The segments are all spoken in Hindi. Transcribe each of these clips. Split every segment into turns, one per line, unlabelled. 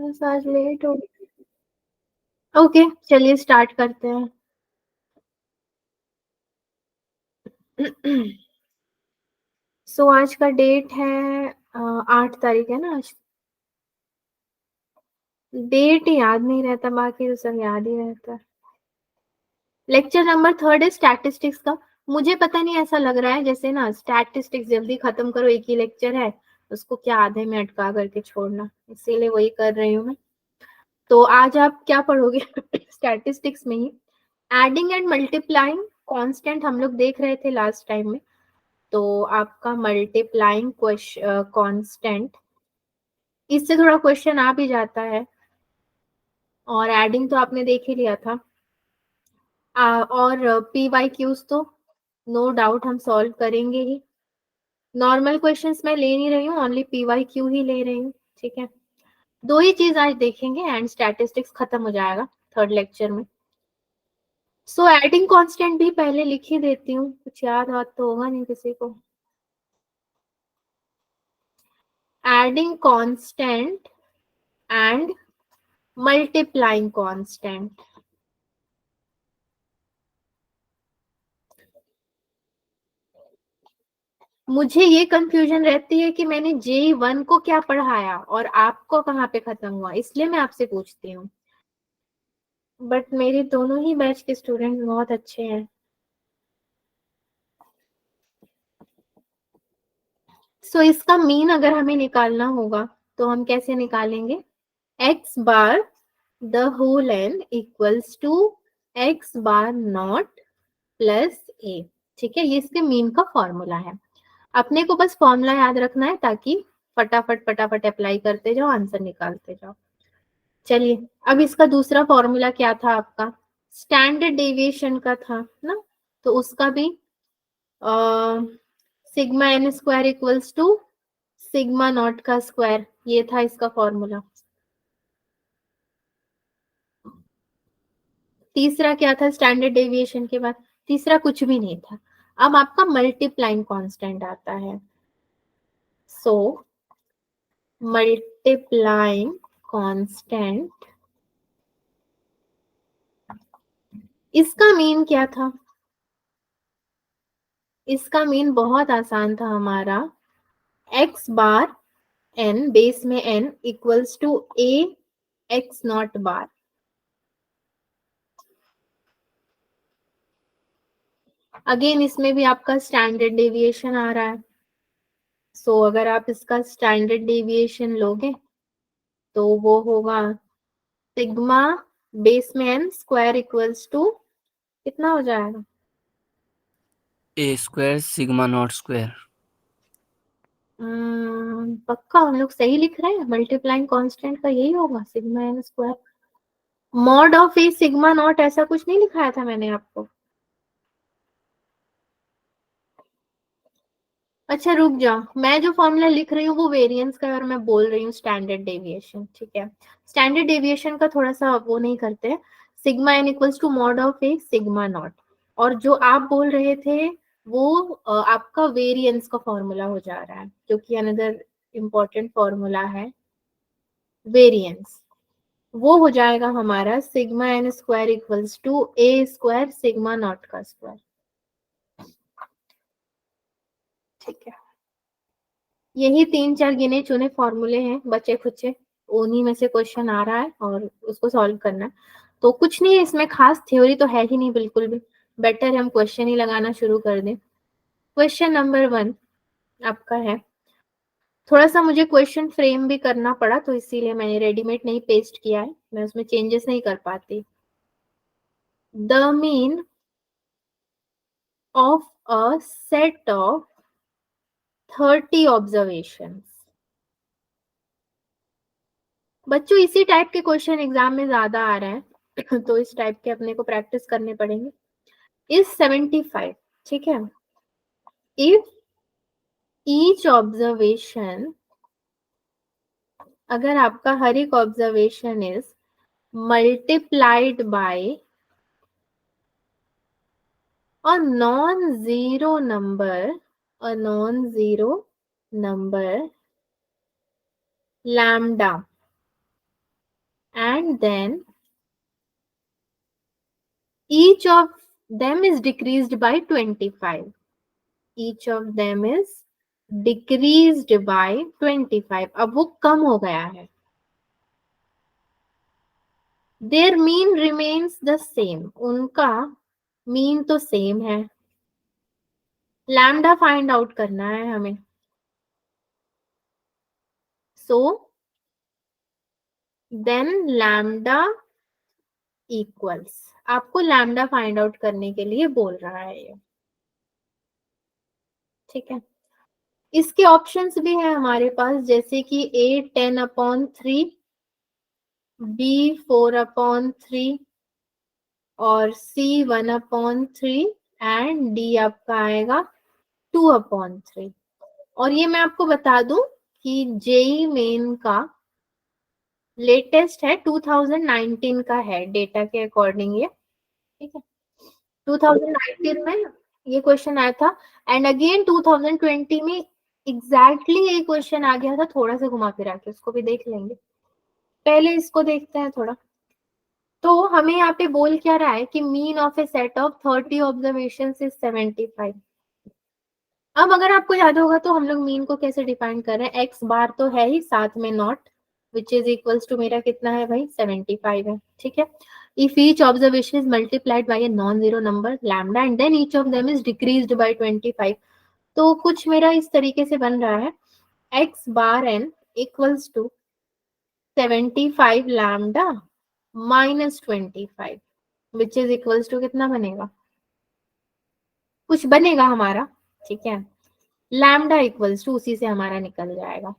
बस आज लेट हो ओके चलिए स्टार्ट करते हैं। सो आज का डेट है 8 तारीख है ना आज। डेट याद नहीं रहता, बाकी तो सब याद ही रहता है। लेक्चर नंबर 3 है स्टैटिस्टिक्स का। मुझे पता नहीं, ऐसा लग रहा है जैसे ना स्टैटिस्टिक्स जल्दी खत्म करो, एक ही लेक्चर है, उसको क्या आधे में अटका करके छोड़ना, इसीलिए वही कर रही हूँ मैं। तो आज आप क्या पढ़ोगे स्टैटिस्टिक्स में ही एडिंग एंड मल्टीप्लाइंग कांस्टेंट हम लोग देख रहे थे लास्ट टाइम में। तो आपका मल्टीप्लाइंग कांस्टेंट, इससे थोड़ा क्वेश्चन आ भी जाता है, और एडिंग तो आपने देख ही लिया था। और पी वाई क्यूज तो नो डाउट हम सॉल्व करेंगे ही। नॉर्मल क्वेश्चंस मैं ले नहीं रही हूँ, ओनली पी वाई क्यू ही ले रही हूँ। ठीक है, दो ही चीज आज देखेंगे एंड स्टैटिस्टिक्स खत्म हो जाएगा थर्ड लेक्चर में। सो एडिंग कांस्टेंट भी पहले लिख ही देती हूँ, कुछ याद वाद तो होगा नहीं किसी को। Adding constant and multiplying constant. मुझे ये कंफ्यूजन रहती है कि मैंने J1 को क्या पढ़ाया और आपको कहाँ पे खत्म हुआ, इसलिए मैं आपसे पूछती हूँ। बट मेरे दोनों ही बैच के स्टूडेंट्स बहुत अच्छे हैं। सो इसका मीन अगर हमें निकालना होगा तो हम कैसे निकालेंगे? x bar the whole n equals to x bar not plus a। ठीक है, ये इसके मीन का फॉर्मूला है। अपने को बस फॉर्मूला याद रखना है ताकि फटाफट फटाफट अप्लाई करते जाओ, आंसर निकालते जाओ। चलिए, अब इसका दूसरा फॉर्मूला क्या था आपका? स्टैंडर्ड डेविएशन का था ना, तो उसका भी sigma N square equals to sigma not का स्क्वायर, ये था इसका फॉर्मूला। तीसरा क्या था स्टैंडर्ड डेविएशन के बाद? तीसरा कुछ भी नहीं था। अब आपका मल्टीप्लाइंग कांस्टेंट आता है। सो मल्टीप्लाइंग कांस्टेंट, इसका मीन क्या था? इसका मीन बहुत आसान था हमारा, x बार n बेस में n equals to a x not bar. Again इसमें भी आपका स्टैंडर्ड डेविएशन आ रहा है। सो अगर आप इसका स्टैंडर्ड डेविएशन लोगे तो वो होगा सिग्मा बेस में n स्क्वायर इक्वल्स टू कितना हो जाएगा?
ए स्क्वायर सिग्मा नॉट स्क्वायर।
पक्का हम लोग सही लिख रहे हैं? मल्टीप्लाइंग कांस्टेंट का यही होगा sigma N square. Mod of A sigma not ऐसा कुछ नहीं लिखाया था मैंने आपको? अच्छा रुक जाओ, मैं जो फॉर्मूला लिख रही हूँ वो वेरिएंस का है और मैं बोल रही हूँ स्टैंडर्ड डेविएशन। ठीक है, स्टैंडर्ड डेविएशन का थोड़ा सा वो नहीं करते हैं। Sigma N equals to mod of A sigma not, और जो आप बोल रहे थे वो आपका वेरिएंस का फॉर्मूला हो जा रहा है, जो कि अनदर इम्पोर्टेंट फॉर्मूला है वेरिएंस। वो हो जाएगा हमारा sigma N square equals to A square sigma not का स्क्वायर। ठीक है, यही 3-4 गिने चुने फॉर्मूले हैं बचे खुचे, उन्हीं में से क्वेश्चन आ रहा है और उसको सॉल्व करना है। तो कुछ नहीं है इसमें खास, थ्योरी तो है ही नहीं बिल्कुल भी। बेटर है हम क्वेश्चन ही लगाना शुरू कर दें। क्वेश्चन नंबर 1 आपका है, थोड़ा सा मुझे क्वेश्चन फ्रेम भी करना पड़ा तो इसीलिए मैंने रेडीमेड नहीं पेस्ट किया है, मैं उसमें चेंजेस नहीं कर पाती। The mean of a set of 30 observations. बच्चों इसी टाइप के क्वेश्चन एग्जाम में ज्यादा आ रहे हैं तो इस टाइप के अपने को प्रैक्टिस करने पड़ेंगे। इज 75, ठीक है, इफ ईच ऑब्जर्वेशन, अगर आपका हर एक observation is multiplied bye a non zero number, a non zero number lambda, and then each of them is decreased by 25. Each of them is decreased by 25. अब वो कम हो गया है. Their mean remains the same. उनका मीन तो सेम है. लैम्डा फाइंड आउट करना है हमें. सो देन लैम्डा इक्वल्स, आपको लैम्डा फाइंड आउट करने के लिए बोल रहा है ये. ठीक है. इसके ऑप्शंस भी हैं हमारे पास, जैसे कि A 10/3, B 4/3 और C 1/3 एंड D आपका आएगा 2/3. और ये मैं आपको बता दूं कि जेई मेन का लेटेस्ट है, 2019 का है डेटा के अकॉर्डिंग ये. ठीक है. 2019 में ये क्वेश्चन आया था एंड अगेन 2020 में एग्जैक्टली ये क्वेश्चन आ गया था, थोड़ा सा घुमा फिरा के उसको भी देख लेंगे. पहले इसको देखते हैं थोड़ा. तो हमें यहाँ पे बोल क्या रहा है कि mean of A set of 30 observation is 75. अब अगर आपको याद होगा तो हम लोग मीन को कैसे डिफाइन कर रहे हैं, एक्स बार तो है ही, साथ में not, which is equals to मेरा कितना है भाई 75 है. ठीक है. If each observation is multiplied by a non zero number lambda and then each of them is decreased by 25. तो कुछ मेरा इस तरीके से बन रहा है, X bar N equals to 75 lambda minus 25 which is equals to कितना बनेगा, कुछ बनेगा हमारा. ठीक है. लैम्डा इक्वल्स टू उसी से हमारा निकल जाएगा.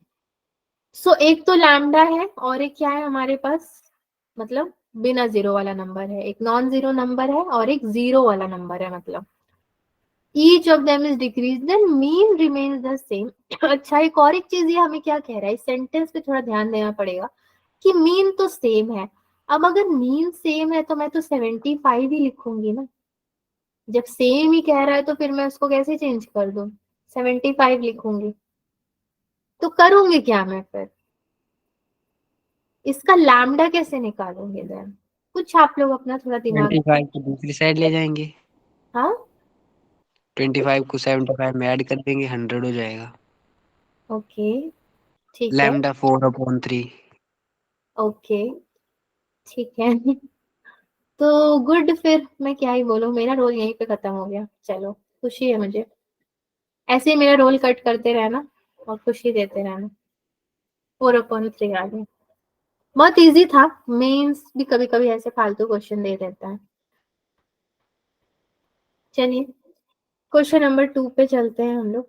सो एक तो लैम्डा है और एक क्या है हमारे पास, मतलब बिना जीरो वाला नंबर है, एक नॉन जीरो नंबर है और एक जीरो वाला नंबर है. मतलब each of them is decrease then mean remains the same. अच्छा, एक और एक चीज ये हमें क्या कह रहा है, इस सेंटेंस पे थोड़ा ध्यान देना पड़ेगा कि मीन तो सेम है. अब अगर मीन सेम है तो मैं तो 75 ही लिखूंगी ना. जब सेम ही कह रहा है तो फिर मैं उसको कैसे चेंज कर दूं, 75 लिखूंगी. तो करूंगी क्या मैं फिर, इसका लैम्डा कैसे निकालूंगी देन, कुछ आप लोग अपना थोड़ा दिमाग.
25 को दूसरी साइड ले जाएंगे.
हाँ
25 को 75 में ऐड कर देंगे, 100 हो जाएगा.
ओके ठीक है.
लैम्डा 4/3.
ओके ठीक है. तो गुड, फिर मैं क्या ही बोलूं, मेरा रोल यहीं पे खत्म हो गया. चलो खुशी है मुझे, ऐसे ही मेरा रोल कट करते रहना और खुशी देते रहना. 4/3 आ गया. बहुत इजी था. मेंस भी कभी कभी ऐसे फालतू क्वेश्चन दे देता है. चलिए क्वेश्चन नंबर 2 पे चलते हैं हम लोग.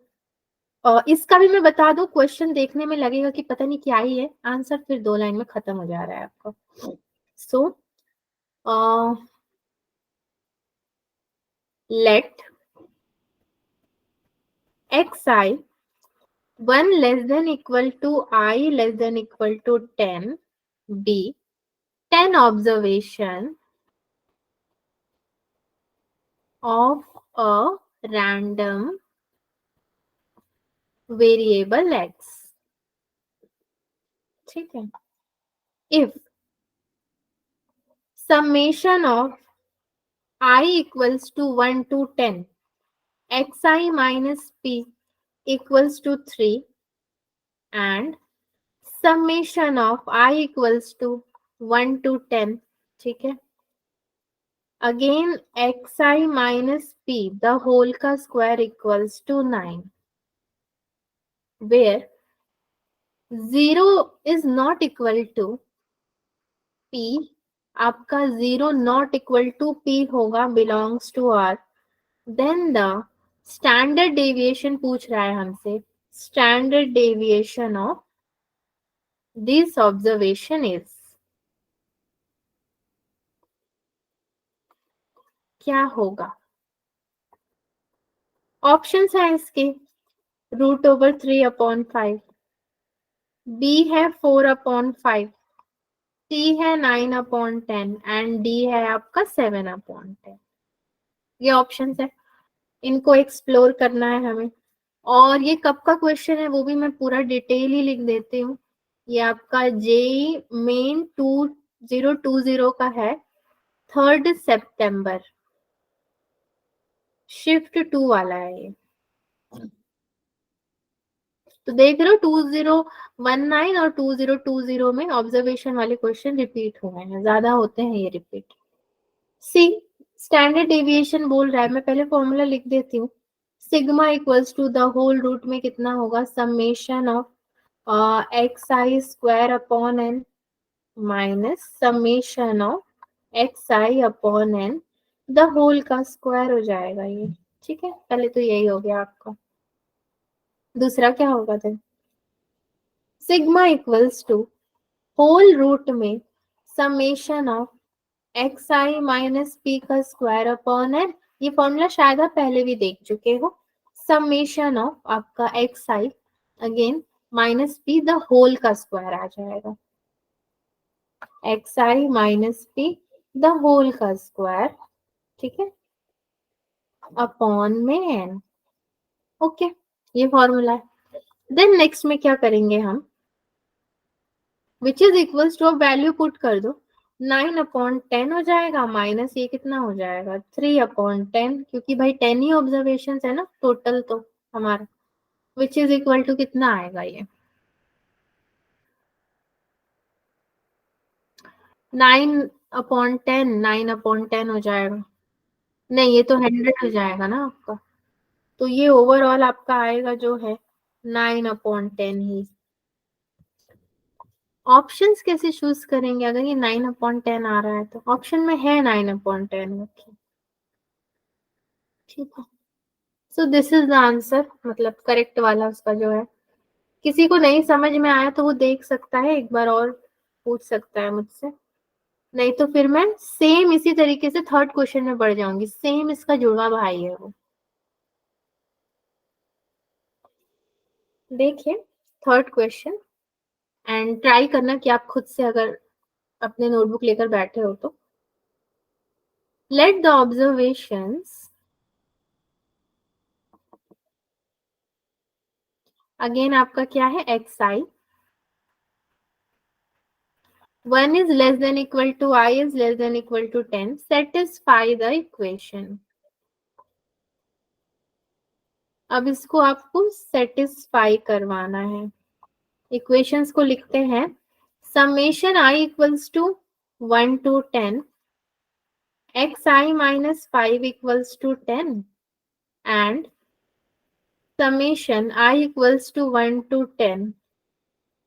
और इसका भी मैं बता दूं, क्वेश्चन देखने में लगेगा कि पता नहीं क्या ही है, आंसर फिर 2 लाइन में खत्म हो जा रहा है आपका. So let xi 1 less than equal to I less than equal to 10 be 10 observation of a random variable x. ठीक है. If summation of I equals to 1 to 10 xi minus p equals to 3 and summation of I equals to 1 to 10. ठीक है. Again xi minus p the whole का square equals to 9, where 0 is not equal to p, आपका 0 not equal to p होगा, belongs to R. Then the standard deviation पूछ रहा है हमसे, standard deviation of this observation is, क्या होगा. ऑप्शंस है इसके, √3/5, b है 4/5, c है 9/10 एंड d है आपका 7/10. ये ऑप्शंस है, इनको एक्सप्लोर करना है हमें. और ये कब का क्वेश्चन है वो भी मैं पूरा डिटेल ही लिख देती हूँ. ये आपका जेई मेन 020 का है 3 सितंबर, शिफ्ट 2 वाला है ये। तो देख रहे हो 2019 और 2020 में ऑब्जर्वेशन वाले क्वेश्चन रिपीट हुए हैं, ज्यादा होते हैं ये रिपीट। सी स्टैंडर्ड डेविएशन बोल रहा है, मैं पहले फॉर्मूला लिख देती हूँ। Sigma equals to the whole root में कितना होगा, summation of x i square upon n minus summation of x i upon n the whole का स्क्वायर हो जाएगा ये। ठीक है, पहले तो यही हो गया आपका। दूसरा क्या होगा then? Sigma equals to whole root में summation of x i minus p का स्क्वायर अपॉन एन, ये फॉर्मूला शायद आप पहले भी देख चुके हो। समेशन ऑफ आपका x i again minus p the whole का स्क्वायर आ जाएगा, x i minus p the whole का स्क्वायर, ठीक है, अपॉन में एन। ओके, ये फॉर्मूला है। देन नेक्स्ट में क्या करेंगे हम, which is equals to, value put कर दो, 9/10 हो जाएगा माइनस ये कितना हो जाएगा 3/10, क्योंकि भाई 10 ही ऑब्जर्वेशन है ना टोटल तो हमारा, विच इज इक्वल टू कितना आएगा ये 9/10, 9/10 हो जाएगा, नहीं ये तो 100 हो जाएगा ना आपका, तो ये ओवरऑल आपका आएगा जो है 9/10 ही। ऑप्शंस कैसे चूज करेंगे अगर ये 9/10 आ रहा है, तो ऑप्शन में है 9/10 रखिए, ठीक है। So this is the answer, मतलब करेक्ट वाला उसका जो है। किसी को नहीं समझ में आया तो वो देख सकता है, एक बार और पूछ सकता है मुझसे, नहीं तो फिर मैं सेम इसी तरीके से थर्ड क्वेश्चन में बढ़ जाऊंगी, सेम इसका जुड़वा भाई है वो। देखिए थर्ड क्वेश्चन, एंड ट्राई करना कि आप खुद से अगर अपने नोटबुक लेकर बैठे हो तो। लेट द ऑब्जर्वेशंस, अगेन आपका क्या है x I, 1 is less than equal to I is less than equal to 10, satisfy the equation। अब इसको आपको सेटिस्फाई करवाना है, इक्वेशंस को लिखते हैं, summation I equals to 1 to 10 xi minus 5 equals to 10 and summation I equals to 1 to 10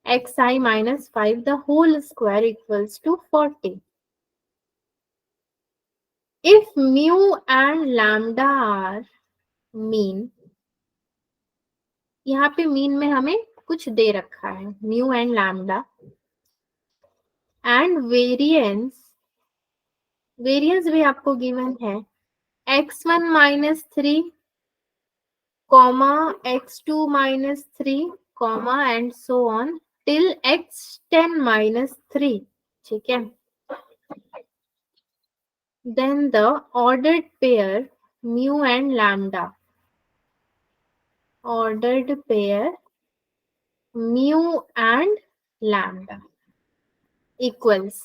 xi minus 5 the whole square equals to 40। If mu and lambda are mean, यहाँ पे मीन में हमें कुछ दे रखा है, mu and lambda, and variance, variance भी आपको गिवन है x1 minus 3 comma x2 minus 3 comma and so on till x10 minus 3, ठीक है। Then the ordered pair mu and lambda, ordered pair mu and lambda equals,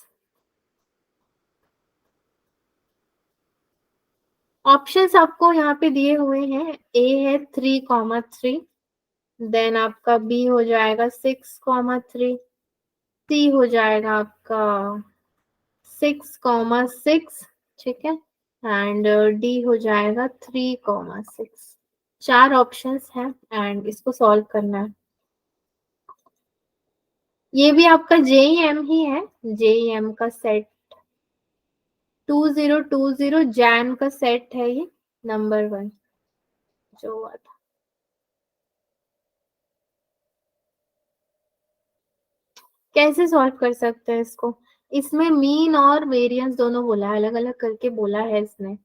options आपको यहाँ पे दिए हुए हैं, ए है 3,3, देन आपका बी हो जाएगा 6,3, सी हो जाएगा आपका 6,6, ठीक है, एंड डी हो जाएगा 3,6। चार ऑप्शंस हैं एंड इसको सॉल्व करना है। ये भी आपका जेईएम ही है, जेईएम का सेट 2020 जैन का सेट है ये, नंबर 1 जो हुआ था। कैसे सॉल्व कर सकते हैं इसको, इसमें मीन और वेरिएंस दोनों बोला है, अलग अलग करके बोला है इसने,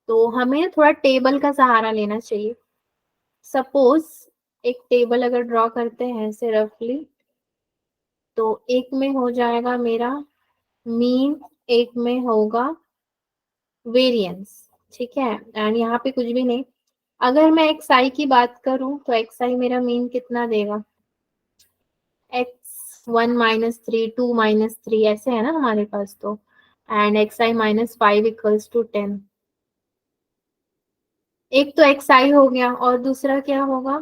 तो हमें थोड़ा टेबल का सहारा लेना चाहिए। सपोज एक टेबल अगर ड्रॉ करते हैं ऐसे रफली, तो एक में हो जाएगा मेरा मीन, एक में होगा वेरिएंस, ठीक है, एंड यहाँ पे कुछ भी नहीं। अगर मैं एक्स आई की बात करूं तो एक्स आई मेरा मीन कितना देगा, एक्स 1 माइनस 3, 2 माइनस 3 ऐसे है ना हमारे पास तो, and xi minus 5 equals to 10। एक तो xi हो गया और दूसरा क्या होगा,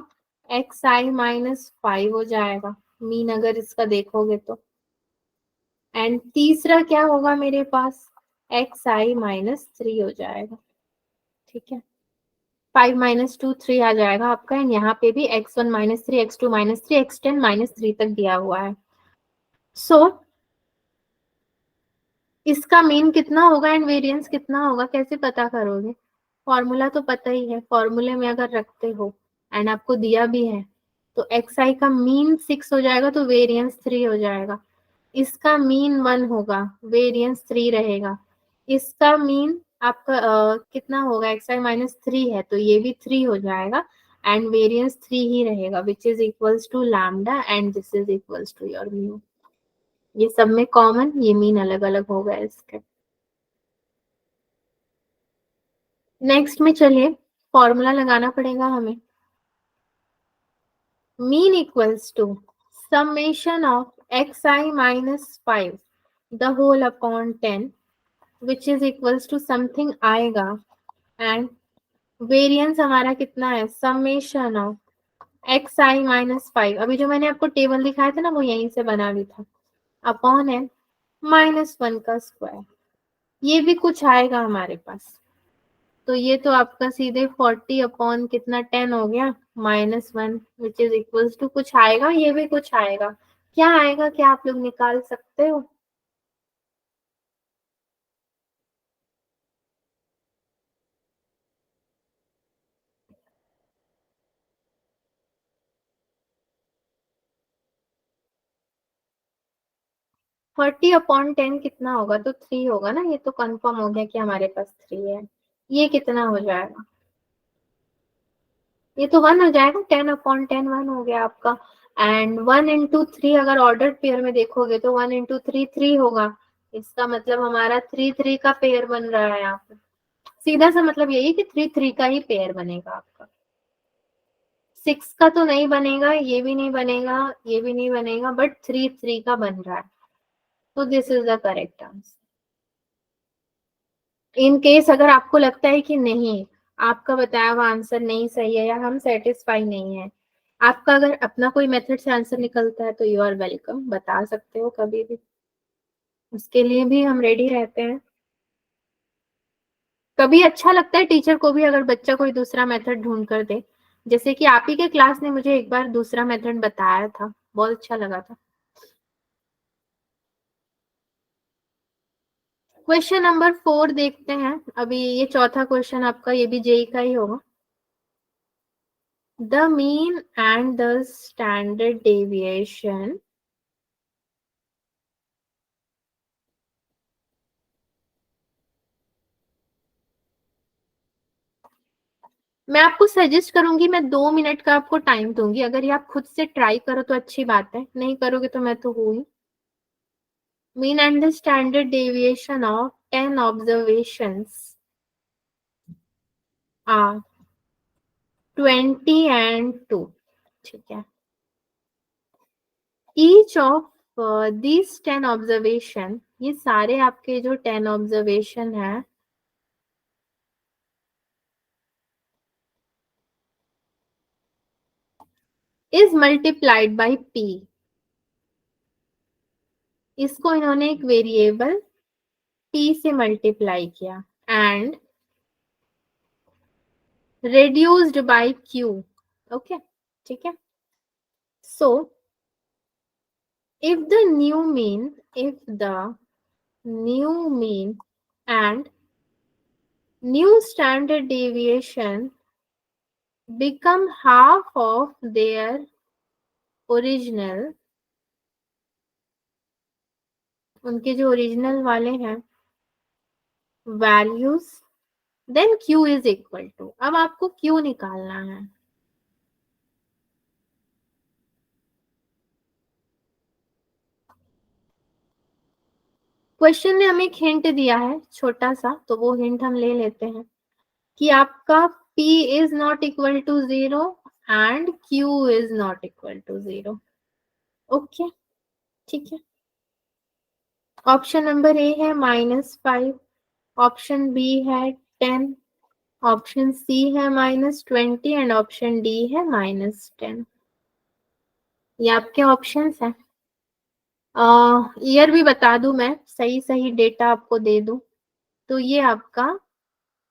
xi माइनस 5 हो जाएगा मीन अगर इसका देखोगे तो, एंड तीसरा क्या होगा मेरे पास, xi माइनस 3 हो जाएगा। ठीक है, 5 माइनस 2 3 आ जाएगा आपका, एंड यहाँ पे भी x1 minus 3, x2 minus 3, x10 minus 3 तक दिया हुआ है। सो इसका मीन कितना होगा एंड वेरिएंस कितना होगा, कैसे पता करोगे, फॉर्मूला तो पता ही है, फॉर्मूले में अगर रखते हो एंड आपको दिया भी है तो xi का मीन 6 हो जाएगा तो वेरिएंस 3 हो जाएगा, इसका मीन 1 होगा, वेरिएंस 3 रहेगा, इसका मीन आपका कितना होगा, xi माइनस 3 है तो ये भी 3 हो जाएगा, एंड वेरिएंस 3 ही रहेगा, which is equals to lambda, and this is equals to your mu. ये सब में कॉमन, ये मीन अलग अलग हो गए इसके। नेक्स्ट में चलिए फॉर्मूला लगाना पड़ेगा हमें, mean equals to summation of xi minus 5 the whole upon 10 which is equals to something आएगा, एंड वेरिएंस हमारा कितना है, summation of xi minus 5, अभी जो मैंने आपको टेबल दिखाया था ना वो यहीं से बना भी था, अपॉन है -1 का स्क्वायर, ये भी कुछ आएगा हमारे पास, तो ये तो आपका सीधे 40 अपॉन कितना 10 हो गया, -1 विच इज इक्वल्स टू कुछ आएगा, ये भी कुछ आएगा, क्या आएगा, क्या आप लोग निकाल सकते हो, 40 अपॉन 10 कितना होगा, तो 3 होगा ना, ये तो कंफर्म हो गया कि हमारे पास 3 है, ये कितना हो जाएगा, ये तो 1 हो जाएगा, 10 अपॉन 10 1 हो गया आपका, एंड 1 इंटू 3 अगर ऑर्डर पेयर में देखोगे तो 1 इंटू 3 3 होगा, इसका मतलब हमारा 3 3 का पेयर बन रहा है यहाँ पे, सीधा सा मतलब यही कि 3 3 का ही पेयर बनेगा आपका, 6 का तो नहीं बनेगा, ये भी नहीं बनेगा, ये भी नहीं बनेगा, बट 3 3 का बन रहा है, तो this is the correct answer. In case अगर आपको लगता है कि नहीं, आपका बताया हुआ आंसर नहीं सही है या हम सेटिस्फाई नहीं है, आपका अगर अपना कोई मेथड से आंसर निकलता है तो यू आर वेलकम, बता सकते हो कभी भी, उसके लिए भी हम रेडी रहते हैं। कभी अच्छा लगता है टीचर को भी अगर बच्चा कोई दूसरा मेथड ढूंढ कर दे, जैसे कि आप ही के क्लास ने मुझे एक बार दूसरा मेथड बताया था, बहुत अच्छा लगा था। क्वेश्चन नंबर 4 देखते हैं, अभी ये चौथा क्वेश्चन आपका, ये भी जेई का ही होगा। The mean and the standard deviation मैं आपको सजेस्ट करूंगी, मैं 2 मिनट का आपको टाइम दूंगी, अगर ये आप खुद से ट्राई करो तो अच्छी बात है, नहीं करोगे तो मैं तो हूँ ही। Mean and the standard deviation of 10 observations are 20 and 2, ठीक है, each of these 10 ऑब्जर्वेशन, ये सारे आपके जो 10 ऑब्जर्वेशन है इज मल्टीप्लाइड बाई p, इसको इन्होंने एक वेरिएबल p से मल्टीप्लाई किया, and reduced by q, okay, ठीक है, so if the new mean and new standard deviation become half of their original, उनके जो ओरिजिनल वाले हैं values, then q is equal to, अब आपको q निकालना है, क्वेश्चन ने हमें एक हिंट दिया है छोटा सा, तो वो हिंट हम ले लेते हैं कि आपका p is not equal to 0 and q is not equal to 0, okay, ठीक है। ऑप्शन नंबर ए है -5, ऑप्शन बी है 10, ऑप्शन सी है -20 एंड ऑप्शन डी है -10। ये आपके ऑप्शंस हैं। ईयर भी बता दूं मैं, सही सही डेटा आपको दे दूं, तो ये आपका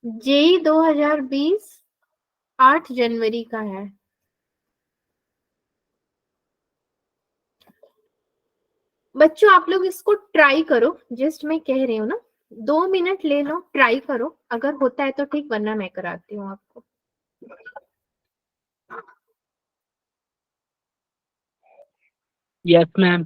जेई 2020 8 जनवरी का है। बच्चों आप लोग इसको ट्राई करो, जस्ट मैं कह रही हूँ ना, 2 मिनट ले लो, ट्राई करो, अगर होता है तो ठीक, वरना मैं कराती हूँ आपको।
Yes ma'am.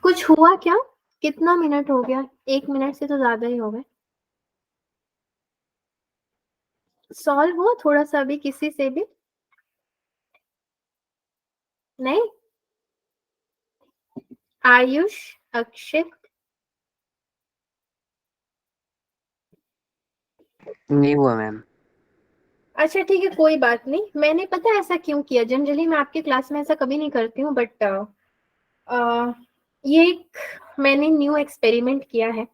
कुछ हुआ क्या? कितना मिनट हो गया? 1 मिनट से तो ज्यादा ही हो गए। सॉल्व हुआ थोड़ा सा भी किसी से भी? नहीं? आयुष, अक्षित,
नहीं हुआ मैम।
अच्छा ठीक है, कोई बात नहीं। मैंने पता है ऐसा क्यों किया, जनरली मैं आपके क्लास में ऐसा कभी नहीं करती हूँ, बट ये एक मैंने न्यू एक्सपेरिमेंट किया है।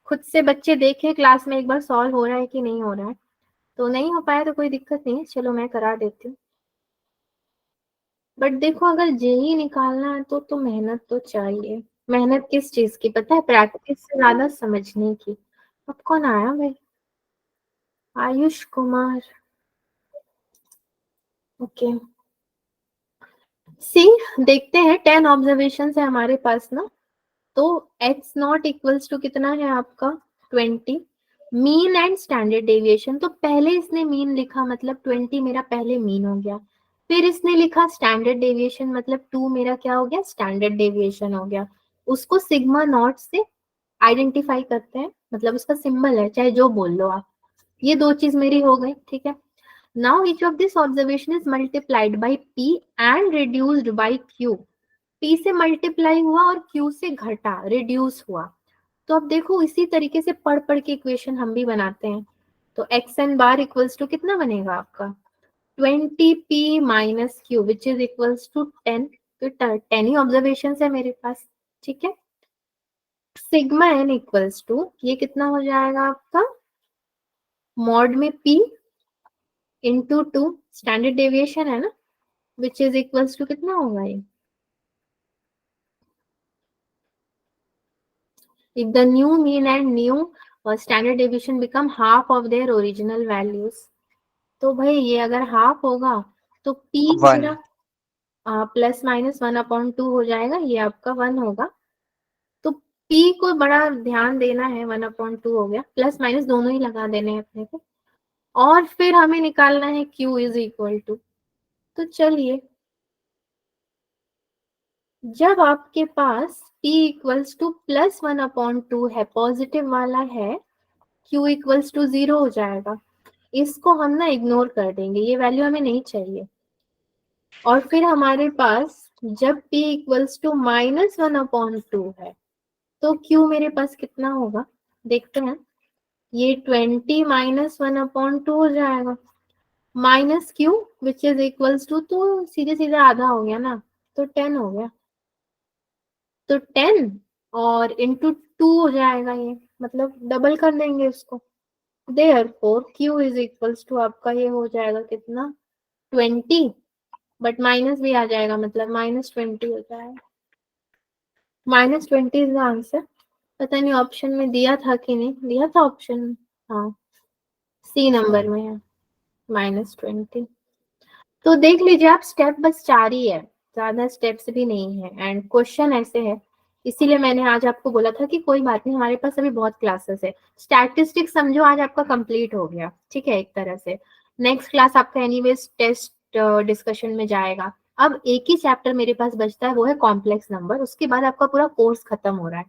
खुद से बच्चे देखे क्लास में एक बार सॉल्व हो रहा है कि नहीं हो रहा है, तो नहीं हो पाया तो कोई दिक्कत नहीं है, चलो मैं करा देती हूँ। बट देखो, अगर जेई निकालना है तो मेहनत तो चाहिए। मेहनत किस चीज की पता है? प्रैक्टिस से ज्यादा समझने की। अब कौन आया भाई? आयुष कुमार, ओके। सी, देखते हैं, 10 ऑब्जर्वेशन है हमारे पास ना, तो एक्स नॉट इक्वल्स टू कितना है आपका? 20। मीन एंड स्टैंडर्ड डेविएशन, तो पहले इसने मीन लिखा, मतलब 20 मेरा पहले मीन हो गया। फिर इसने लिखा स्टैंडर्ड डेविएशन, मतलब 2 मेरा क्या हो गया? स्टैंडर्ड डेविएशन हो गया। उसको सिग्मा नॉट से आइडेंटिफाई करते हैं, मतलब उसका सिंबल है, चाहे जो बोल लो आप। ये दो चीज मेरी हो गई, ठीक है। Now each of this observation is multiplied by P and reduced by Q. P से मल्टीप्लाई हुआ और क्यू से घटा, रिड्यूस हुआ। तो अब देखो, इसी तरीके से पढ़ पढ़ के इक्वेशन हम भी बनाते हैं। तो x n bar equals to कितना बनेगा आपका? 20p minus q which is equals to 10। तो 10 ही ऑब्जर्वेशन है मेरे पास, ठीक है। सिग्मा एन इक्वल्स टू, ये कितना हो जाएगा आपका? मॉड में p इंटू 2, स्टैंडर्ड डेविएशन है ना, विच इज इक्वल्स टू कितना होगा ये? If the new mean and new standard deviation become half of their original values, तो भाई ये अगर हाफ होगा तो p
1।
मेरा प्लस माइनस 1/2 हो जाएगा, ये आपका 1 होगा। तो p को बड़ा ध्यान देना है, 1/2 हो गया, प्लस माइनस दोनों ही लगा देने हैं अपने को। और फिर हमें निकालना है q इज इक्वल टू, तो चलिए जब आपके पास p इक्वल्स टू +1/2 है, पॉजिटिव वाला है, q इक्वल्स टू 0 हो जाएगा। इसको हम ना इग्नोर कर देंगे, ये वैल्यू हमें नहीं चाहिए। और फिर हमारे पास जब p इक्वल्स टू -1/2 है, तो q मेरे पास कितना होगा देखते हैं। ये 20 -1/2 हो जाएगा, minus q which is equals to, तो सीधे सीधे आधा हो गया ना, तो 10 हो गया। तो 10 और इंटू 2 हो जाएगा, ये मतलब डबल कर देंगे उसको। Therefore q is equals to आपका ये हो जाएगा कितना, 20, बट माइनस भी आ जाएगा, मतलब -20 हो जाएगा। -20 इज द आंसर। पता नहीं ऑप्शन में दिया था कि नहीं दिया था ऑप्शन में। हाँ, सी नंबर में है -20। तो देख लीजिए आप, स्टेप बस 4 ही है, ज्यादा स्टेप्स भी नहीं है, एंड क्वेश्चन ऐसे है। इसीलिए मैंने आज आपको बोला था कि कोई बात नहीं, हमारे पास अभी बहुत क्लासेस है। स्टैटिस्टिक्स समझो आज आपका कंप्लीट हो गया, ठीक है, एक तरह से। नेक्स्ट क्लास आपका एनीवेज टेस्ट डिस्कशन में जाएगा। अब एक ही चैप्टर मेरे पास बचता है, वो है कॉम्प्लेक्स नंबर, उसके बाद आपका पूरा कोर्स खत्म हो रहा है।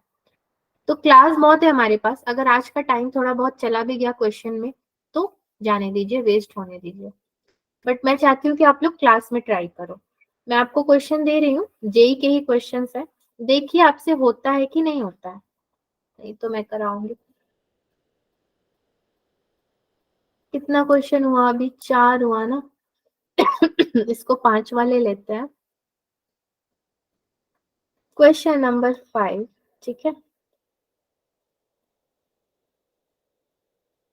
तो क्लास बहुत है हमारे पास, अगर आज का टाइम थोड़ा बहुत चला भी गया क्वेश्चन में, तो जाने दीजिए, वेस्ट होने दीजिए। बट मैं चाहती हूँ कि आप लोग क्लास में ट्राई करो। मैं आपको क्वेश्चन दे रही हूँ, जेई के ही क्वेश्चंस है, देखिए आपसे होता है कि नहीं होता है, नहीं तो मैं कराऊंगी। कितना क्वेश्चन हुआ अभी, 4 हुआ ना। इसको 5 वाले लेते हैं। क्वेश्चन नंबर 5, ठीक है,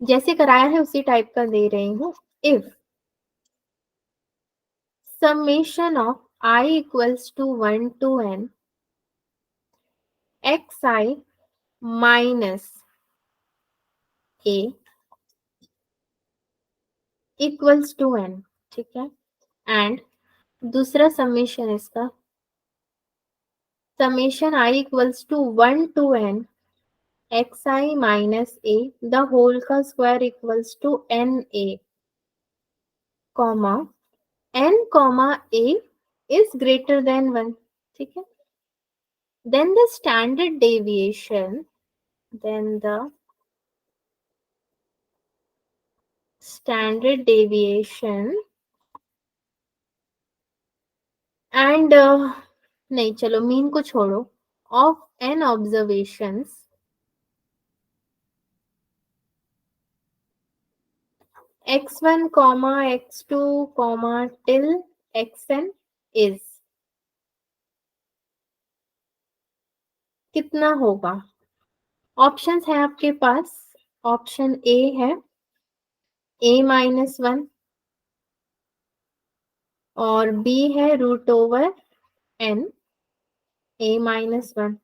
जैसे कराया है उसी टाइप का दे रही हूँ। If summation of I equals to 1 to n xi minus a equals to n, ठीक है, एंड दूसरा समेशन इसका, summation I equals to 1 to n xi minus a the whole का square equals to na, comma n comma a is greater than 1, ठीक है। then the standard deviation then the standard deviation and नहीं चलो मीन को छोड़ो, of n observations x1 x2 till xn is कितना होगा। ऑप्शंस है आपके पास, ऑप्शन ए है a-1 और बी है √n a-1।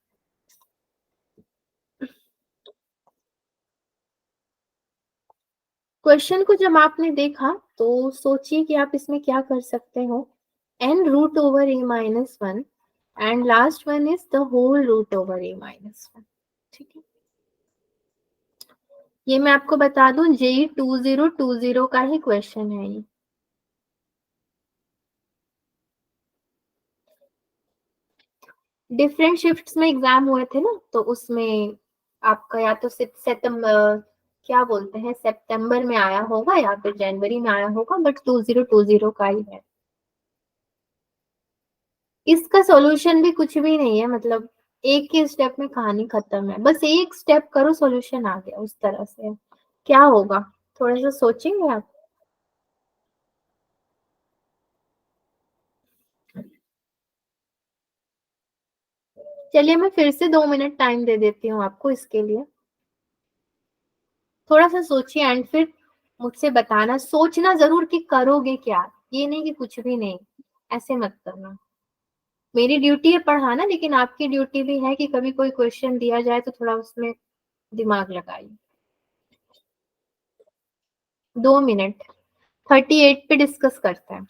क्वेश्चन को जब आपने देखा तो सोचिए कि आप इसमें क्या कर सकते हो। n√a-1 and last one is the whole √a-1, ठीक है। ये मैं आपको बता दूं, जेई 2020 का ही क्वेश्चन है ये। डिफरेंट शिफ्ट्स में एग्जाम हुए थे ना, तो उसमें आपका या तो सितंबर, क्या बोलते हैं, सितंबर में आया होगा या फिर जनवरी में आया होगा, बट 2020 का ही है। इसका सॉल्यूशन भी कुछ भी नहीं है, मतलब एक ही स्टेप में कहानी खत्म है, बस एक स्टेप करो सॉल्यूशन आ गया, उस तरह से। क्या होगा, थोड़ा सा सोचेंगे आप। चलिए मैं फिर से 2 मिनट टाइम दे देती हूँ आपको इसके लिए, थोड़ा सा सोचिए एंड फिर मुझसे बताना। सोचना जरूर कि करोगे क्या, ये नहीं कि कुछ भी नहीं, ऐसे मत करना। मेरी ड्यूटी है पढ़ाना, लेकिन आपकी ड्यूटी भी है कि कभी कोई क्वेश्चन दिया जाए तो थोड़ा उसमें दिमाग लगाइए। 2 मिनट, 38 पे डिस्कस करते हैं।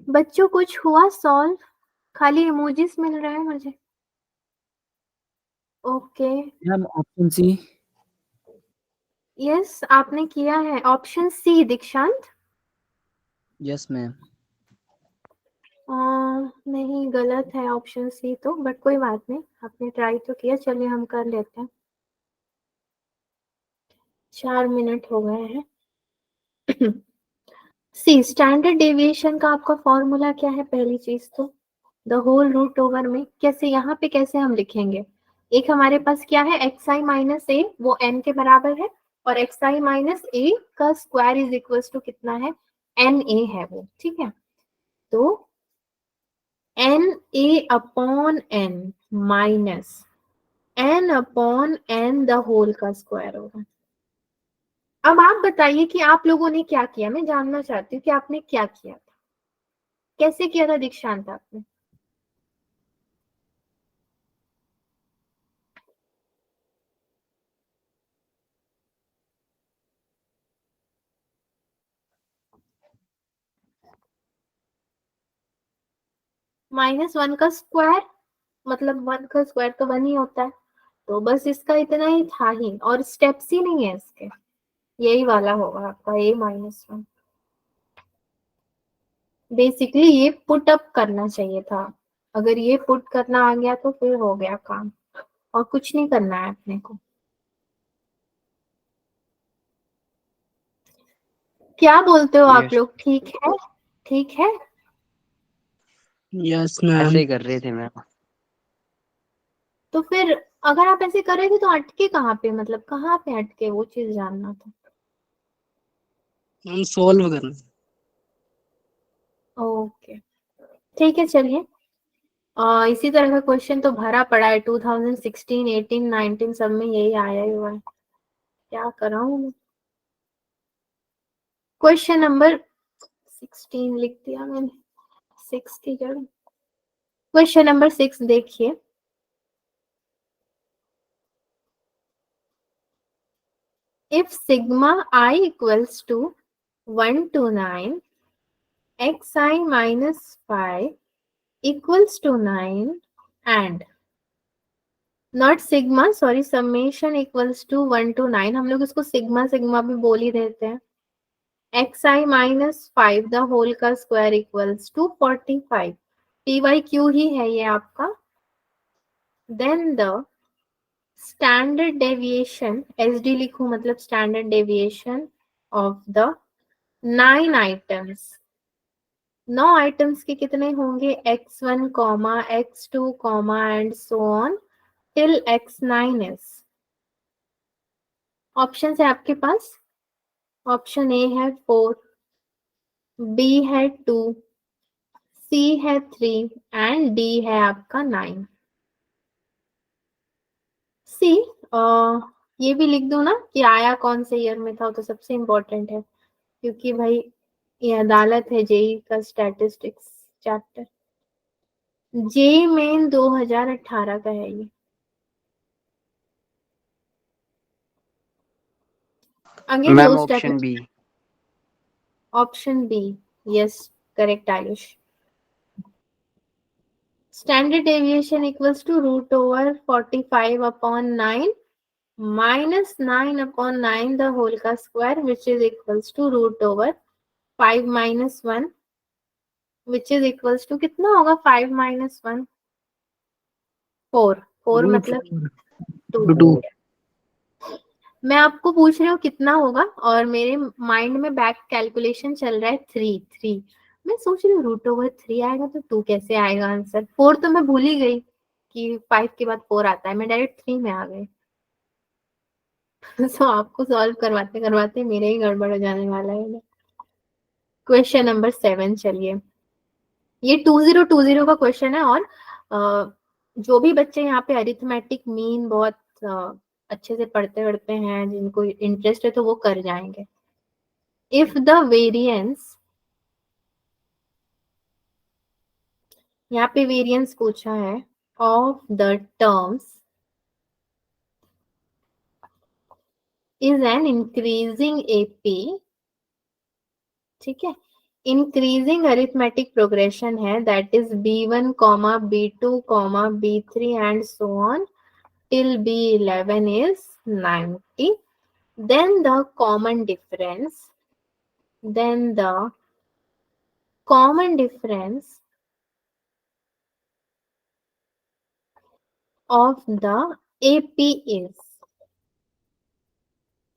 बच्चों कुछ हुआ सॉल्व? खाली इमोजीज मिल रहा है मुझे। Okay
ma'am option C.
Yes आपने किया है option C Dikshant.
Yes ma'am.
नहीं गलत है ऑप्शन सी तो, बट कोई बात नहीं, आपने ट्राई तो किया। चलिए हम कर लेते हैं। 4 मिनट हो गए हैं। सी स्टैंडर्ड डेविएशन का आपका फॉर्मूला क्या है? पहली चीज तो द होल रूट ओवर में कैसे, यहाँ पे कैसे हम लिखेंगे? एक हमारे पास क्या है, एक्स आई माइनस ए, वो एन के बराबर है, और एक्स आई माइनस ए का स्क्वायर इज इक्वल टू कितना है, एन ए है वो, ठीक है। तो n a upon n minus n upon n the whole का स्क्वायर होगा। अब आप बताइए कि आप लोगों ने क्या किया, मैं जानना चाहती हूँ कि आपने क्या किया था, कैसे किया था दीक्षांत आपने? -1 का स्क्वायर, मतलब 1 का स्क्वायर तो 1 ही होता है, तो बस इसका इतना ही था ही, और स्टेप्स ही नहीं है इसके, यही वाला होगा आपका a-1। बेसिकली ये पुट अप करना चाहिए था, अगर ये पुट करना आ गया तो फिर हो गया काम, और कुछ नहीं करना है अपने को। क्या बोलते हो आप
यस
लोग, ठीक है? ठीक है
यस
ऐसे
मैम।
ही कर रहे थे मैम।
तो फिर अगर आप ऐसे कर रहे थे तो अटके कहाँ पे, मतलब कहाँ पे अटके, वो चीज जानना था।
हम सॉल्व करना।
ओके ठीक है चलिए। इसी तरह का क्वेश्चन तो भरा पड़ा है 2016, 18, 19 सब में यही आया ही हुआ है, क्या कर रहा हूँ मैं। क्वेश्चन नंबर 16 लिख दिया मैंने, 6 की जगह। क्वेश्चन नंबर 6 देखिए। If sigma I equals to 1 to 9, xi minus 5 equals to 9 and not sigma, sorry, summation equals to 1 to 9, हम लोग इसको सिग्मा सिग्मा भी बोल ही देते हैं। X i minus 5 the whole का square equals to 45, PYQ ही है ये आपका। Then the standard deviation, S D लिखूं मतलब standard deviation of the 9 items, 9 items के कितने होंगे, x1 comma x2 comma and so on till x9 is. Option है आपके पास, ऑप्शन ए है 4, बी है 2, सी है 3 एंड डी है आपका 9। सी ये भी लिख दो ना कि आया कौन से ईयर में था, तो सबसे इम्पोर्टेंट है, क्योंकि भाई ये अदालत है जेई का स्टैटिस्टिक्स चैप्टर, जेई मेन 2018 का है ये। अगेन
मैम
लो
option B.
Statistics. Option B, yes correct Ayush. Standard deviation equals to root over 45 upon 9 minus 9 upon 9 the whole का square which is equals to root over 5 minus 1 which is equals to कितना होगा 5 minus 1, 4, 4
रूट
मतलब 2।
2।
मैं आपको पूछ रही हूँ कितना होगा, और मेरे माइंड में बैक कैलकुलेशन चल रहा है 3 3। मैं सोच रही हूँ रूट ओवर 3 आएगा तो 2 कैसे आएगा आंसर, 4 तो मैं भूल ही गई कि 5 के बाद 4 आता है, मैं डायरेक्ट 3 में आ गई। तो आपको सॉल्व करवाते करवाते मेरे ही गड़बड़ हो जाने वाला है। क्वेश्चन नंबर 7 चलिए। ये 2020 का क्वेश्चन है, और जो भी बच्चे यहाँ पे अरिथमेटिक मीन बहुत अच्छे से पढ़ते पढ़ते हैं, जिनको इंटरेस्ट है तो वो कर जाएंगे। इफ द वेरिएंस, यहाँ पे वेरिएंस पूछा है of the terms is an increasing AP, ठीक है, इंक्रीजिंग अरिथमेटिक प्रोग्रेशन है, that is B1, B2, B3 and so on till B11 is 90. Then the common difference of the AP is,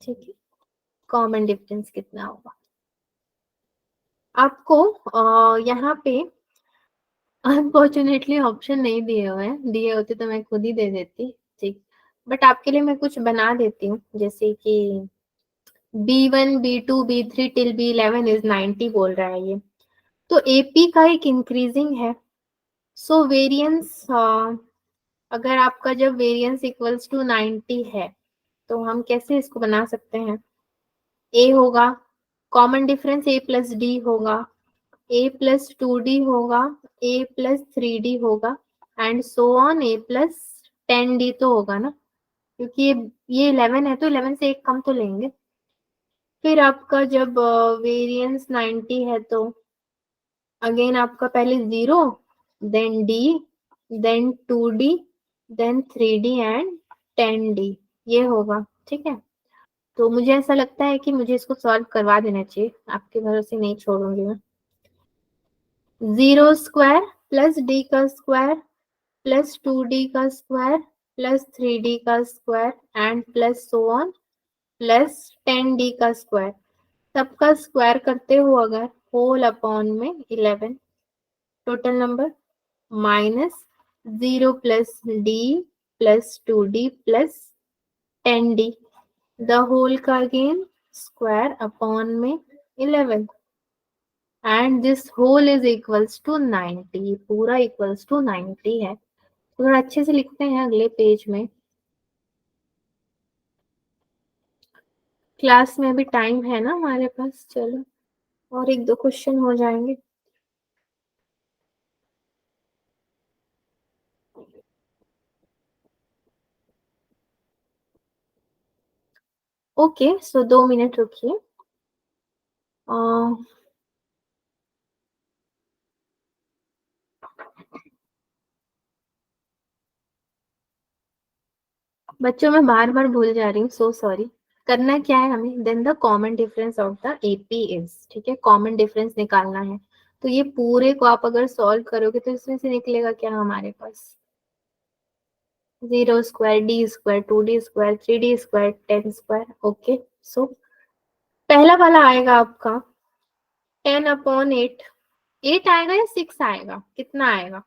ठीक है, कॉमन डिफरेंस कितना होगा आपको यहाँ पे अनफॉर्चुनेटली ऑप्शन नहीं दिए हुए हैं, दिए होते तो मैं खुद ही दे देती, ठीक, बट आपके लिए मैं कुछ बना देती हूँ, जैसे कि B1, B2, B3 till B11 is 90 बोल रहा है ये, तो AP का एक इंक्रीजिंग है, सो वेरिएंस अगर आपका जब वेरिएंस इक्वल्स टू 90 है तो हम कैसे इसको बना सकते हैं, ए होगा common difference A plus D होगा, A प्लस 2D होगा, A प्लस 3D होगा and so on A plus 10D तो होगा ना, क्योंकि ये 11 है तो 11 से एक कम तो लेंगे। फिर आपका जब वेरिएंस 90 है तो अगेन आपका पहले 0, then D, then 2D, then 3D and 10D ये होगा, ठीक है। तो मुझे ऐसा लगता है कि मुझे इसको सॉल्व करवा देना चाहिए, आपके भरोसे नहीं छोड़ूंगी मैं। 0 स्क्वायर प्लस D का स्क्वायर प्लस 2D का स्क्वायर प्लस 3D का square and plus so on plus 10D का स्क्वायर, सबका स्क्वायर करते हो अगर होल अपॉन में 11, total number minus 0 plus D plus 2D plus 10D the whole का अगेन स्क्वायर अपॉन में 11 and this whole is equals to 90, पूरा इक्वल्स टू 90 है। थोड़ा अच्छे से लिखते हैं अगले पेज में, क्लास में अभी टाइम है ना हमारे पास, चलो और एक दो क्वेश्चन हो जाएंगे। ओके सो 2 मिनट रुकिए। बच्चों मैं बार बार भूल जा रही हूँ, सो सॉरी। करना क्या है हमें, then the common difference of the AP is, ठीक है, कॉमन डिफरेंस निकालना है। तो ये पूरे को आप अगर सॉल्व करोगे तो इसमें से निकलेगा क्या हमारे पास, 0 square D square 2D square 3D square 10 square, okay. So पहला वाला आएगा आपका 10/8, 8 आएगा या 6 आएगा, कितना आएगा,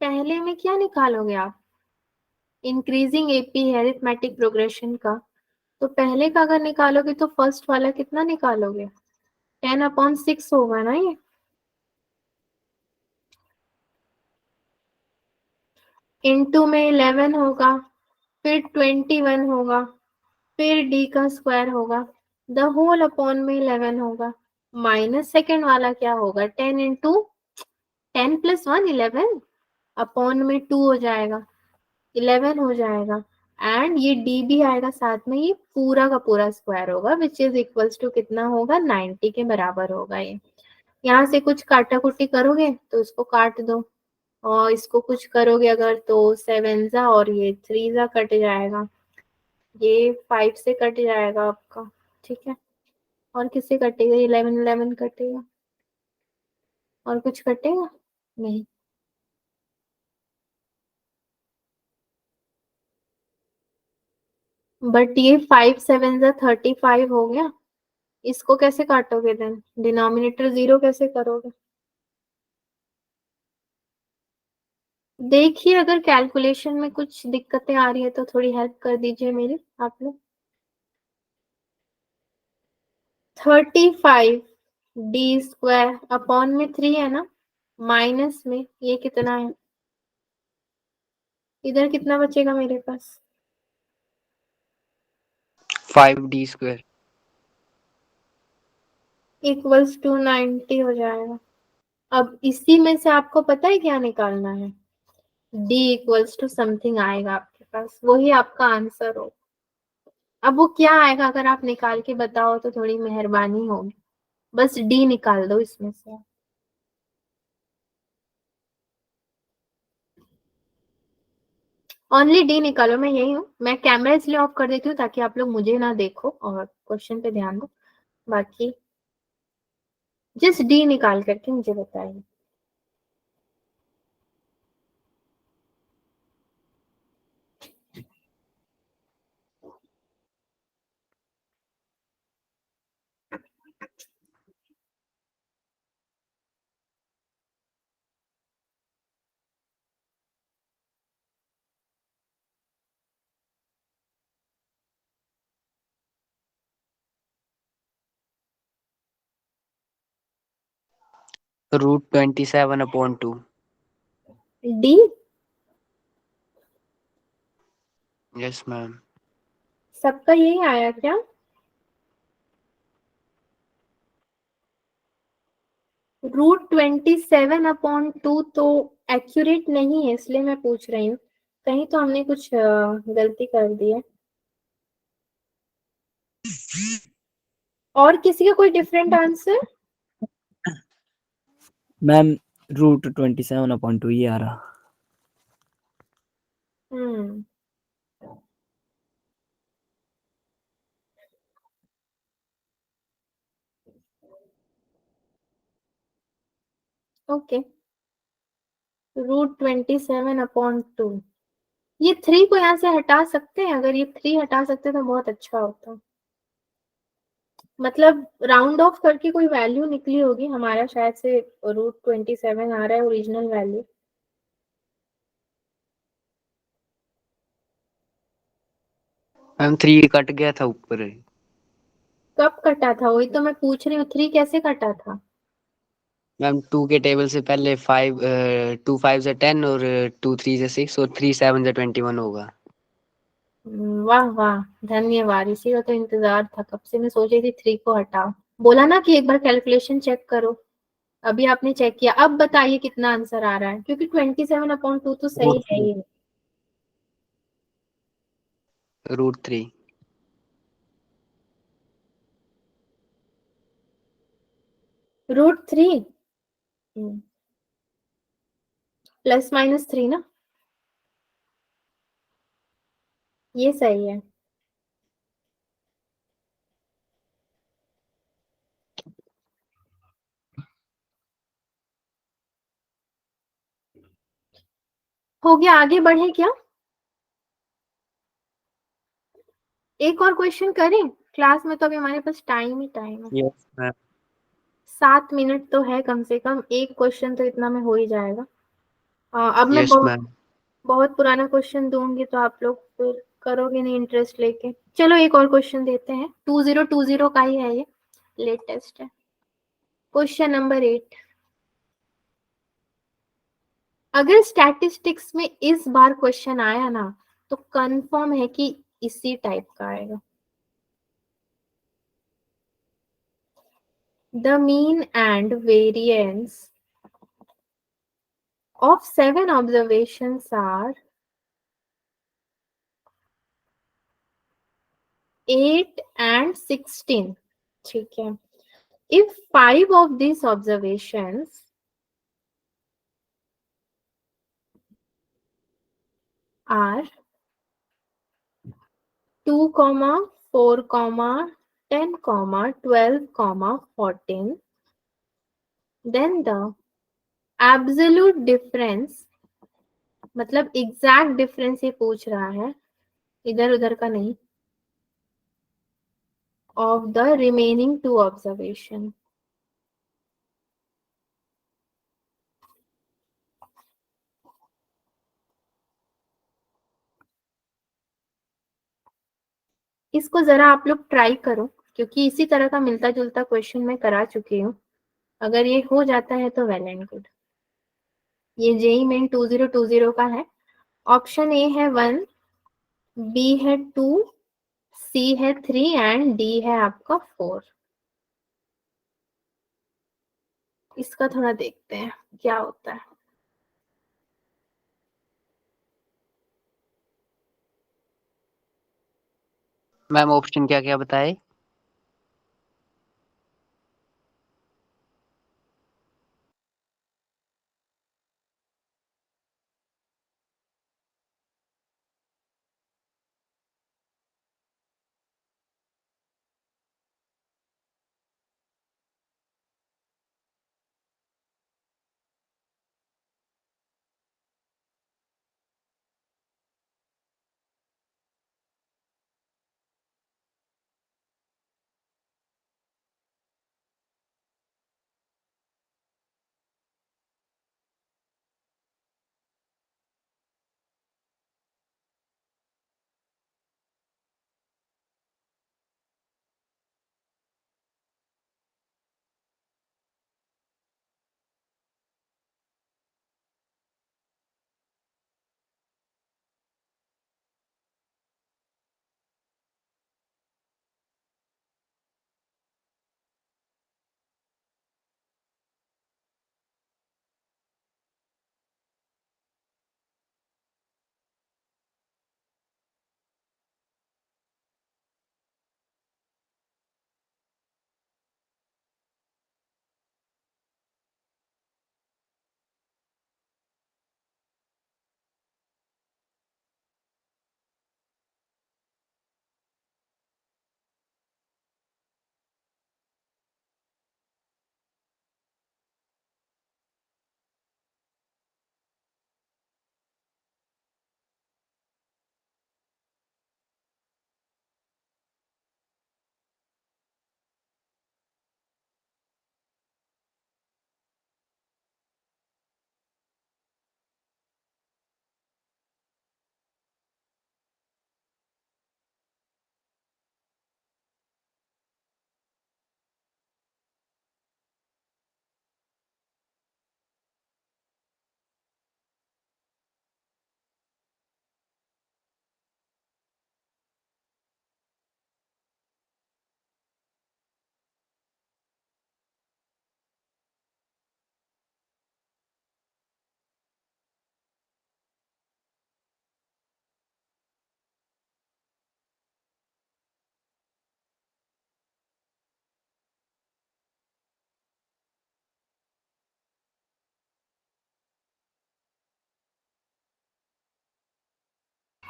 पहले में क्या निकालोगे आप, इंक्रीजिंग एपी है अरिथमेटिक प्रोग्रेशन का, तो पहले का अगर निकालोगे तो फर्स्ट वाला कितना निकालोगे, 10/6 होगा ना ये, इनटू में 11 होगा, फिर 21 होगा, फिर D का स्क्वायर होगा, द होल अपॉन में 11 होगा, माइनस सेकेंड वाला क्या होगा, 10 इंटू 10 प्लस 1 11 अपॉन में 2 हो जाएगा, 11 हो जाएगा एंड ये D भी आएगा साथ में, ये पूरा का पूरा स्क्वायर होगा विच इज इक्वल्स टू कितना होगा, 90 के बराबर होगा ये। यहाँ से कुछ काटा कुटी करोगे तो इसको काट दो, और इसको कुछ करोगे अगर तो 7 जा और ये 3 जा कट जाएगा, ये 5 से कट जाएगा आपका, ठीक है। और किससे कटेगा, 11 11 कटेगा, और कुछ कटेगा नहीं, बट ये 5 7 जा 35 हो गया, इसको कैसे काटोगे देन, डिनोमिनेटर 0 कैसे करोगे, देखिए अगर कैलकुलेशन में कुछ दिक्कतें आ रही है तो थोड़ी हेल्प कर दीजिए मेरी आप लोग। 35 D स्क्वायर अपॉन में 3 है ना, माइनस में ये कितना है, इधर कितना बचेगा मेरे पास,
5D स्क्वायर
इक्वल्स टू 90 हो जाएगा। अब इसी में से आपको पता है क्या निकालना है, d इक्वल्स टू समथिंग आएगा आपके पास, वही आपका आंसर हो। अब वो क्या आएगा अगर आप निकाल के बताओ तो थोड़ी मेहरबानी होगी। बस d निकाल दो इसमें से। ओनली डी निकालो, मैं यही हूँ। मैं कैमरा इसलिए ऑफ कर देती हूँ ताकि आप लोग मुझे ना देखो और क्वेश्चन पे ध्यान दो। बाकी जस्ट डी निकाल करके मुझे बताइए।
√27/2।
डी।
Yes ma'am.
सबका यही आया क्या? √27/2 तो एक्यूरेट नहीं है, इसलिए मैं पूछ रही हूँ। कहीं तो हमने कुछ गलती कर दी है। और किसी का कोई डिफरेंट आंसर?
मैम √27/2 ये आ रहा।
हम्म, ओके। √27/2, ये 3 को यहाँ से हटा सकते हैं? अगर ये 3 हटा सकते तो बहुत अच्छा होता। मतलब राउंड ऑफ करके कोई वैल्यू निकली होगी हमारा, शायद से √27 आ रहा है ओरिजिनल वैल्यू।
मैम 3 कट गया था ऊपर।
कब कटा था? वही तो मैं पूछ रही हूँ, 3 कैसे कटा था?
मैम 2 के टेबल से पहले 2 5 से 10 और 2 3 से 6 और 3 7 से 21 होगा।
वाह वाह, धन्यवाद। इसी का तो इंतजार था, कब से मैं सोच रही थी 3 को हटाओ। बोला ना कि एक बार कैलकुलेशन चेक करो। अभी आपने चेक किया, अब बताइए कितना आंसर आ रहा है, क्योंकि 27/2 तो सही है ही।
√3।
√3 +-3 ना, ये सही है। हो गया, आगे बढ़े क्या? एक और क्वेश्चन करें? क्लास में तो अभी हमारे पास टाइम ही टाइम है।
Yes ma'am.
7 मिनट तो है कम से कम, एक क्वेश्चन तो इतना में हो ही जाएगा। अब मैं
यस मैम।
बहुत पुराना क्वेश्चन दूंगी तो आप लोग फिर करोगे नहीं इंटरेस्ट लेके। चलो एक और क्वेश्चन देते हैं, 2020 का ही है ये, लेटेस्ट है। Question number 8। अगर स्टैटिस्टिक्स में इस बार क्वेश्चन आया ना तो कंफर्म है कि इसी टाइप का आएगा। The mean and variance of 7 observations are 8 and 16. ठीक है। If 5 of these observations are 2, 4, 10, 12, 14, then the absolute difference, मतलब एग्जैक्ट डिफरेंस ये पूछ रहा है, इधर उधर का नहीं, of the remaining 2 observation. इसको जरा आप लोग ट्राई करो, क्योंकि इसी तरह का मिलता जुलता क्वेश्चन मैं करा चुकी हूँ। अगर ये हो जाता है तो वेल एंड गुड। ये जेई मेन 2020 का है। ऑप्शन ए है 1, बी है 2, सी है 3 एंड डी है आपका 4। इसका थोड़ा देखते हैं क्या होता है।
मैम ऑप्शन क्या क्या बताए?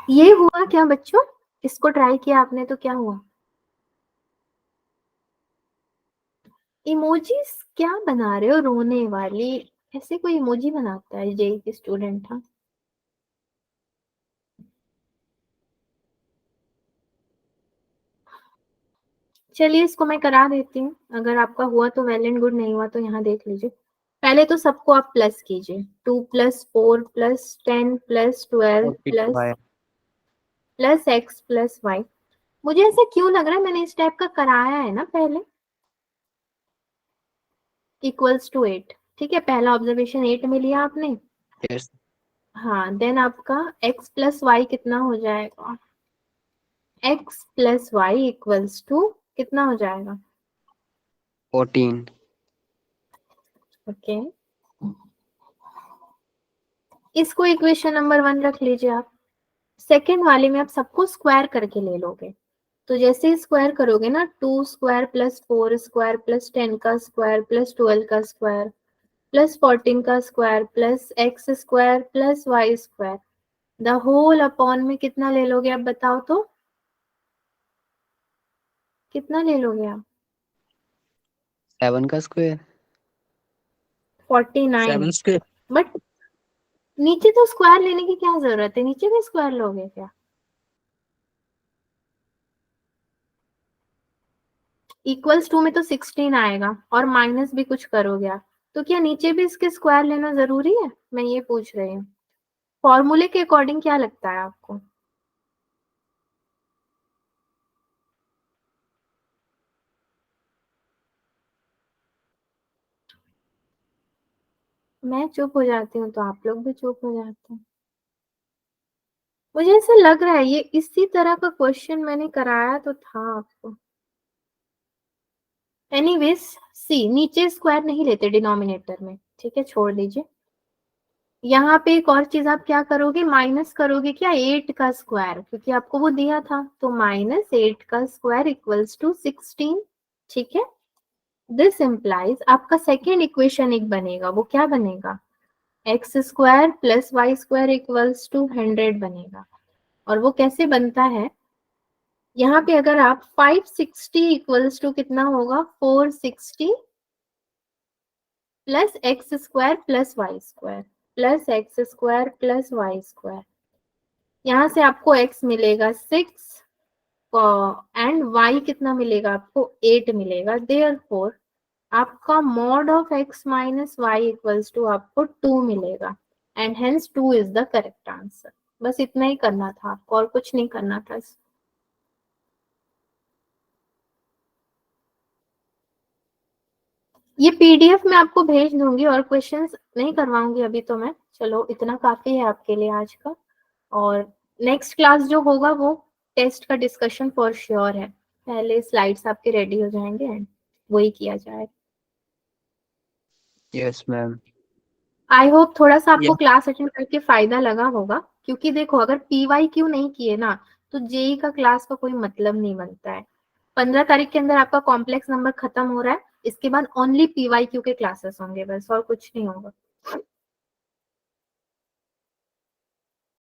ये हुआ क्या बच्चों? इसको ट्राई किया आपने तो क्या हुआ? इमोजीज क्या बना रहे हो रोने वाली? ऐसे कोई इमोजी बनाता है जेई के स्टूडेंट? हाँ, चलिए इसको मैं करा देती हूँ। अगर आपका हुआ तो वेल एंड गुड, नहीं हुआ तो यहाँ देख लीजिए। पहले तो सबको आप प्लस कीजिए। 2 + 4 + 10 + 12
45।
Plus x + y। मुझे ऐसा क्यों लग रहा है मैंने इस टाइप का कराया है ना पहले। = 8। ठीक है, पहला ऑब्जर्वेशन 8 में लिया आपने।
यस।
हाँ, देन आपका x + y कितना हो जाएगा? x + y = कितना हो जाएगा?
14।
ओके, इसको इक्वेशन नंबर 1 रख लीजिए आप। सेकेंड वाले में आप सबको स्क्वायर करके ले लोगे। तो जैसे ही स्क्वायर करोगे ना, 2 स्क्वायर + 4 स्क्वायर + 10 का स्क्वायर + 12 का स्क्वायर + 14 का square + x square + y square, the whole upon में कितना ले लोगे आप बताओ तो? कितना ले लोगे आप?
7 का स्क्वायर।
49।
7 स्क्वायर।
बट नीचे तो स्क्वायर लेने की क्या जरूरत है? नीचे भी स्क्वायर लोगे क्या? = में तो 16 आएगा और माइनस भी कुछ करोगे आप, तो क्या नीचे भी इसके स्क्वायर लेना जरूरी है? मैं ये पूछ रही हूँ। फॉर्मूले के अकॉर्डिंग क्या लगता है आपको? मैं चुप हो जाती हूँ तो आप लोग भी चुप हो जाते हैं। मुझे ऐसा लग रहा है ये इसी तरह का क्वेश्चन मैंने कराया तो था आपको। एनीवेज सी, नीचे स्क्वायर नहीं लेते डिनोमिनेटर में, ठीक है, छोड़ दीजिए। यहाँ पे एक और चीज आप क्या करोगे, माइनस करोगे क्या 8 का स्क्वायर, क्योंकि आपको वो दिया था, तो -8 का स्क्वायर इक्वल्स टू 16। ठीक है, दिस इम्प्लाइज आपका सेकेंड इक्वेशन एक बनेगा, वो क्या बनेगा, x square plus y square equals to 100 बनेगा। और वो कैसे बनता है, यहाँ पे अगर आप 560 इक्वल्स टू कितना होगा, 460 plus x square plus y square plus x square plus y square, यहाँ से आपको x मिलेगा 6 एंड y कितना मिलेगा आपको 8 मिलेगा। देयरफॉर आपका mod of x minus y equals to आपको 2 मिलेगा and hence 2 is the correct answer. बस इतना ही करना था आपको, और कुछ नहीं करना था। ये पीडीएफ मैं आपको भेज दूंगी और क्वेश्चंस नहीं करवाऊंगी अभी तो मैं। चलो इतना काफी है आपके लिए आज का, और नेक्स्ट क्लास जो होगा वो टेस्ट का डिस्कशन फॉर श्योर है। पहले स्लाइड्स आपके रेडी हो जाएंगे एंड वही किया जाएगा।
Yes ma'am.
आई होप थोड़ा सा आपको क्लास अटेंड करके फायदा लगा होगा, क्योंकि देखो अगर PYQ नहीं किए ना तो जेई का क्लास का कोई मतलब नहीं बनता है। 15 तारीख के अंदर आपका कॉम्प्लेक्स नंबर खत्म हो रहा है, इसके बाद ओनली PYQ के क्लासेस होंगे बस, और कुछ नहीं होगा।